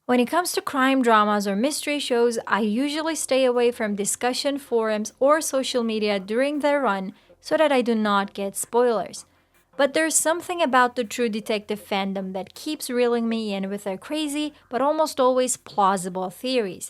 When it comes to crime dramas or mystery shows, I usually stay away from discussion forums or social media during their run so that I do not get spoilers. But there's something about the True Detective fandom that keeps reeling me in with their crazy but almost always plausible theories.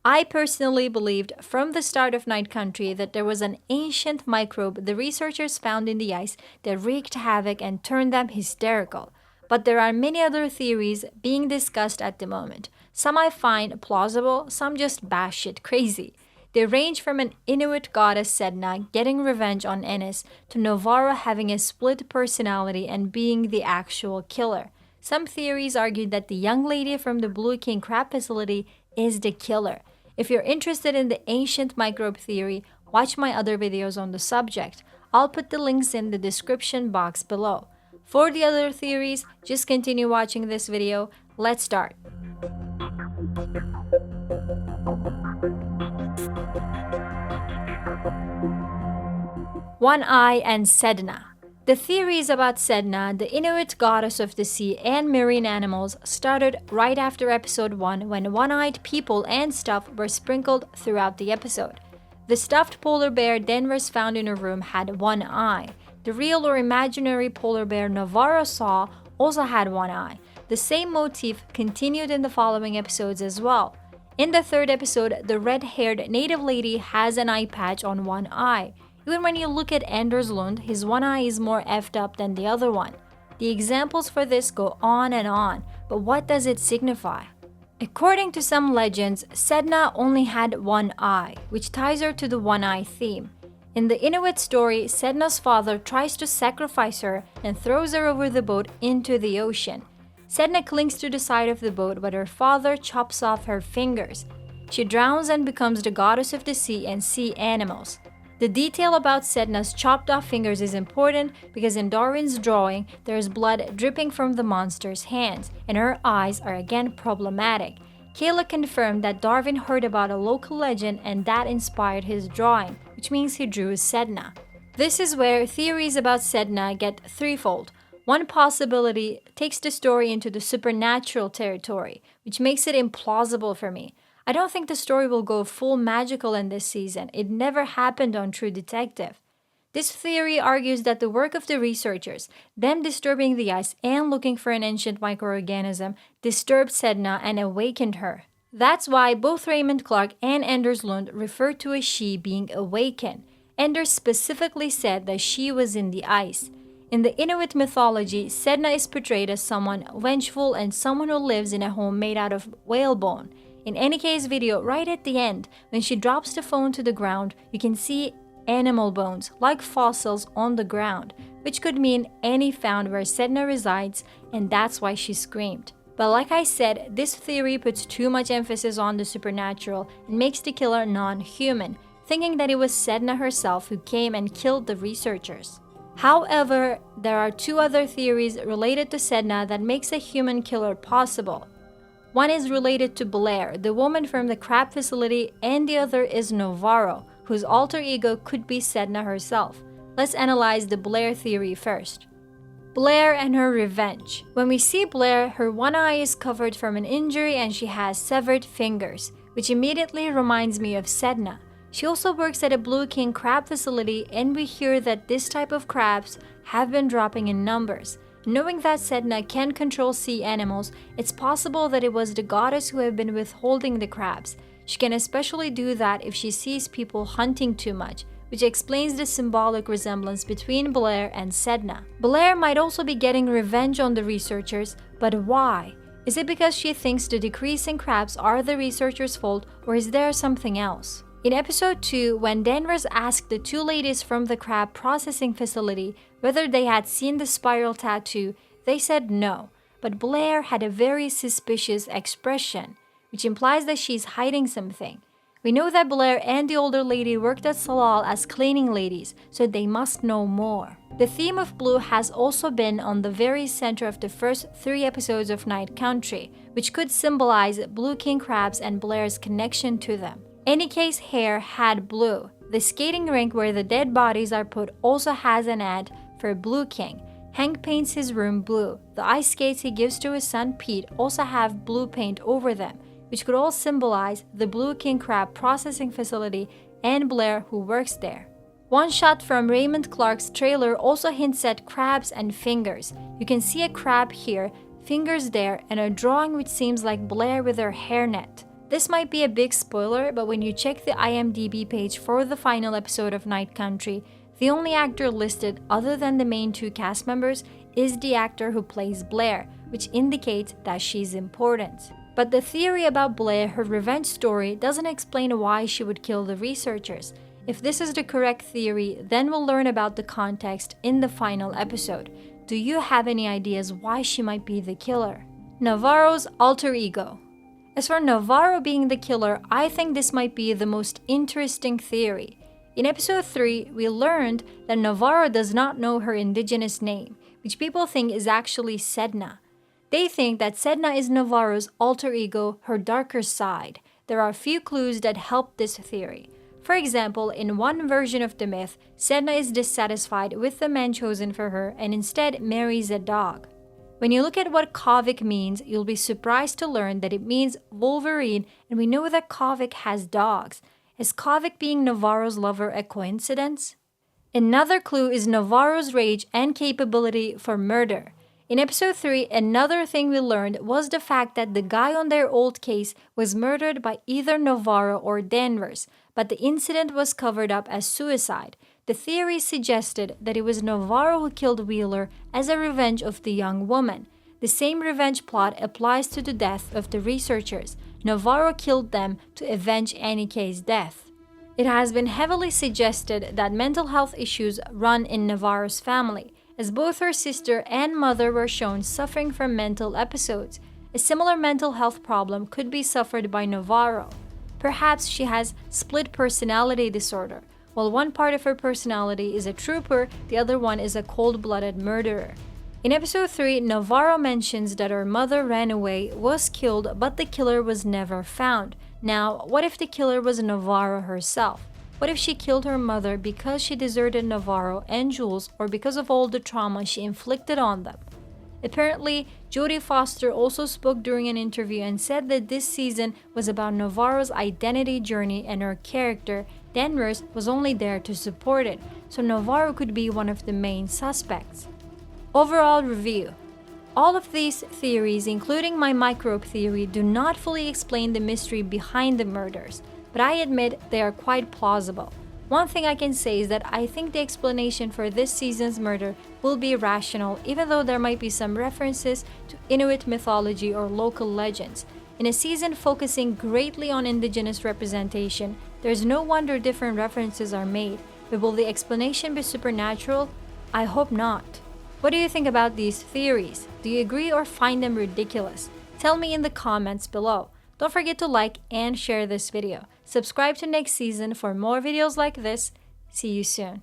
I personally believed from the start of Night Country that there was an ancient microbe the researchers found in the ice that wreaked havoc and turned them hysterical. But there are many other theories being discussed at the moment. Some I find plausible, some just batshit crazy. They range from an Inuit goddess Sedna getting revenge on Ennis to Navarro having a split personality and being the actual killer. Some theories argue that the young lady from the Blue King crab facility is the killer. If you're interested in the ancient microbe theory, watch my other videos on the subject. I'll put the links in the description box below. For the other theories, just continue watching this video. Let's start. One Eye and Sedna. The theories about Sedna, the Inuit goddess of the sea and marine animals, started right after episode 1 when one-eyed people and stuff were sprinkled throughout the episode. The stuffed polar bear Danvers found in her room had one eye. The real or imaginary polar bear Navarro saw also had one eye. The same motif continued in the following episodes as well. In the third episode, the red-haired native lady has an eye patch on one eye. Even when you look at Anders Lund, his one eye is more effed up than the other one. The examples for this go on, but what does it signify? According to some legends, Sedna only had one eye, which ties her to the one-eye theme. In the Inuit story, Sedna's father tries to sacrifice her and throws her over the boat into the ocean. Sedna clings to the side of the boat, but her father chops off her fingers. She drowns and becomes the goddess of the sea and sea animals. The detail about Sedna's chopped off fingers is important because in Darwin's drawing, there is blood dripping from the monster's hands, and her eyes are again problematic. Kayla confirmed that Darwin heard about a local legend and that inspired his drawing, which means he drew Sedna. This is where theories about Sedna get threefold. One possibility takes the story into the supernatural territory, which makes it implausible for me. I don't think the story will go full magical in this season. It never happened on True Detective. This theory argues that the work of the researchers, them disturbing the ice and looking for an ancient microorganism, disturbed Sedna and awakened her. That's why both Raymond Clark and Anders Lund refer to a she being awakened. Anders specifically said that she was in the ice. In the Inuit mythology, Sedna is portrayed as someone vengeful and someone who lives in a home made out of whalebone. In any case video, right at the end, when she drops the phone to the ground, you can see animal bones, like fossils, on the ground, which could mean any found where Sedna resides, and that's why she screamed. But like I said, this theory puts too much emphasis on the supernatural and makes the killer non-human, thinking that it was Sedna herself who came and killed the researchers. However, there are two other theories related to Sedna that makes a human killer possible. One is related to Blair, the woman from the crab facility, and the other is Navarro, whose alter ego could be Sedna herself. Let's analyze the Blair theory first. Blair and her revenge. When we see Blair, her one eye is covered from an injury and she has severed fingers, which immediately reminds me of Sedna. She also works at a Blue King crab facility, and we hear that this type of crabs have been dropping in numbers. Knowing that Sedna can control sea animals, it's possible that it was the goddess who had been withholding the crabs. She can especially do that if she sees people hunting too much, which explains the symbolic resemblance between Blair and Sedna. Blair might also be getting revenge on the researchers, but why? Is it because she thinks the decrease in crabs are the researchers' fault, or is there something else? In episode 2, when Danvers asked the two ladies from the crab processing facility whether they had seen the spiral tattoo, they said no, but Blair had a very suspicious expression, which implies that she's hiding something. We know that Blair and the older lady worked at Salal as cleaning ladies, so they must know more. The theme of blue has also been on the very center of the first 3 episodes of Night Country, which could symbolize Blue King crabs and Blair's connection to them. Anycase hair had blue. The skating rink where the dead bodies are put also has an ad for Blue King. Hank paints his room blue. The ice skates he gives to his son Pete also have blue paint over them, which could all symbolize the Blue King Crab processing facility and Blair who works there. One shot from Raymond Clark's trailer also hints at crabs and fingers. You can see a crab here, fingers there, and a drawing which seems like Blair with her hairnet. This might be a big spoiler, but when you check the IMDb page for the final episode of Night Country, the only actor listed other than the main two cast members is the actor who plays Blair, which indicates that she's important. But the theory about Blair, her revenge story, doesn't explain why she would kill the researchers. If this is the correct theory, then we'll learn about the context in the final episode. Do you have any ideas why she might be the killer? Navarro's alter ego. As for Navarro being the killer, I think this might be the most interesting theory. In episode 3, we learned that Navarro does not know her indigenous name, which people think is actually Sedna. They think that Sedna is Navarro's alter ego, her darker side. There are a few clues that help this theory. For example, in one version of the myth, Sedna is dissatisfied with the man chosen for her and instead marries a dog. When you look at what havoc means, you'll be surprised to learn that it means Wolverine, and we know that havoc has dogs. Is havoc being Navarro's lover a coincidence? Another clue is Navarro's rage and capability for murder. In episode 3, another thing we learned was the fact that the guy on their old case was murdered by either Navarro or Danvers, but the incident was covered up as suicide. The theory suggested that it was Navarro who killed Wheeler as a revenge of the young woman. The same revenge plot applies to the death of the researchers. Navarro killed them to avenge Annie K's death. It has been heavily suggested that mental health issues run in Navarro's family, as both her sister and mother were shown suffering from mental episodes. A similar mental health problem could be suffered by Navarro. Perhaps she has split personality disorder. While one part of her personality is a trooper, the other one is a cold-blooded murderer. In episode 3, Navarro mentions that her mother ran away, was killed, but the killer was never found. Now, what if the killer was Navarro herself? What if she killed her mother because she deserted Navarro and Jules, or because of all the trauma she inflicted on them? Apparently, Jodie Foster also spoke during an interview and said that this season was about Navarro's identity journey, and her character, Danvers, was only there to support it, so Navarro could be one of the main suspects. Overall review. All of these theories, including my microbe theory, do not fully explain the mystery behind the murders, but I admit they are quite plausible. One thing I can say is that I think the explanation for this season's murder will be rational, even though there might be some references to Inuit mythology or local legends. In a season focusing greatly on indigenous representation, there's no wonder different references are made. But will the explanation be supernatural? I hope not. What do you think about these theories? Do you agree or find them ridiculous? Tell me in the comments below. Don't forget to like and share this video. Subscribe to next season for more videos like this. See you soon.